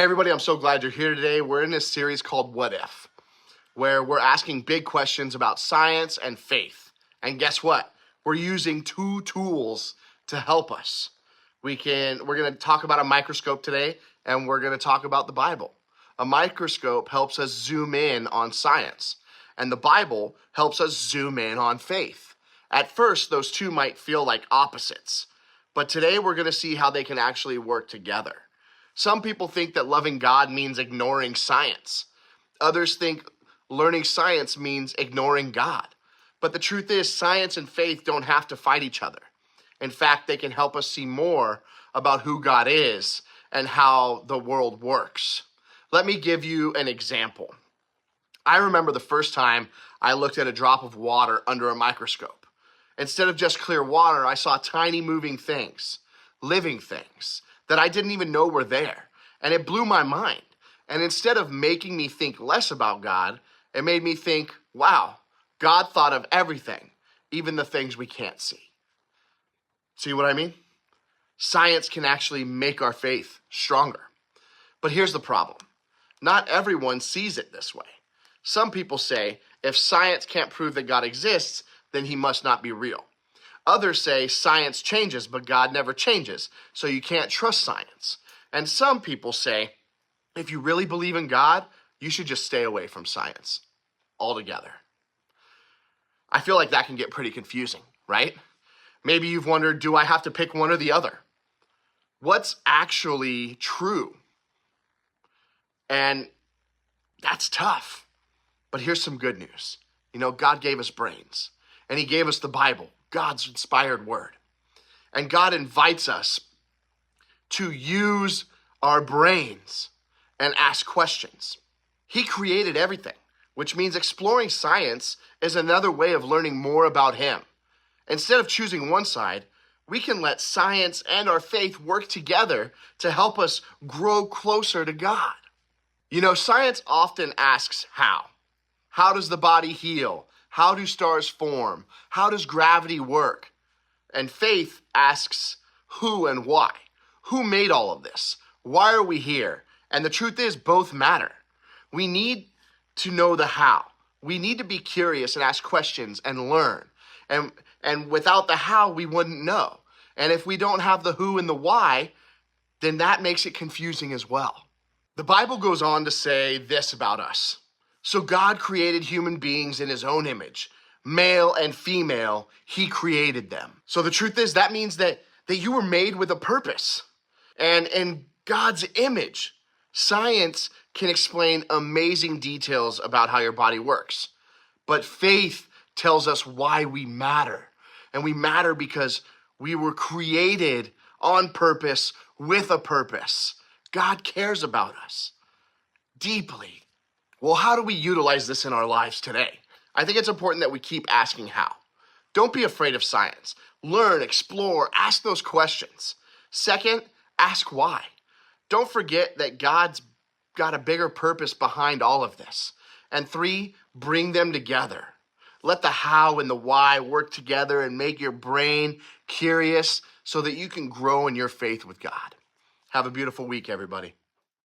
Hey everybody, I'm so glad you're here today. We're in this series called What If, where we're asking big questions about science and faith. And guess what? We're using two tools to help us. We're going to talk about a microscope today, and we're going to talk about the Bible. A microscope helps us zoom in on science, and the Bible helps us zoom in on faith. At first, those two might feel like opposites, but today we're going to see how they can actually work together. Some people think that loving God means ignoring science. Others think learning science means ignoring God. But the truth is, science and faith don't have to fight each other. In fact, they can help us see more about who God is and how the world works. Let me give you an example. I remember the first time I looked at a drop of water under a microscope. Instead of just clear water, I saw tiny moving things, living things that I didn't even know were there. And it blew my mind. And instead of making me think less about God, it made me think, wow, God thought of everything, even the things we can't see. See what I mean? Science can actually make our faith stronger. But here's the problem. Not everyone sees it this way. Some people say, if science can't prove that God exists, then he must not be real. Others say science changes, but God never changes, so you can't trust science. And some people say, if you really believe in God, you should just stay away from science altogether. I feel like that can get pretty confusing, right? Maybe you've wondered, do I have to pick one or the other? What's actually true? And that's tough. But here's some good news. God gave us brains, and he gave us the Bible, God's inspired word. And God invites us to use our brains and ask questions. He created everything, which means exploring science is another way of learning more about him. Instead of choosing one side, we can let science and our faith work together to help us grow closer to God. Science often asks how. How does the body heal? How do stars form? How does gravity work? And faith asks who and why. Who made all of this? Why are we here? And the truth is, both matter. We need to know the how. We need to be curious and ask questions and learn. And without the how, we wouldn't know. And if we don't have the who and the why, then that makes it confusing as well. The Bible goes on to say this about us. So God created human beings in his own image. Male and female, he created them. So the truth is, that means that you were made with a purpose. And in God's image, science can explain amazing details about how your body works. But faith tells us why we matter. And we matter because we were created on purpose with a purpose. God cares about us deeply. Well, how do we utilize this in our lives today? I think it's important that we keep asking how. Don't be afraid of science. Learn, explore, ask those questions. Second, ask why. Don't forget that God's got a bigger purpose behind all of this. And three, bring them together. Let the how and the why work together and make your brain curious so that you can grow in your faith with God. Have a beautiful week, everybody.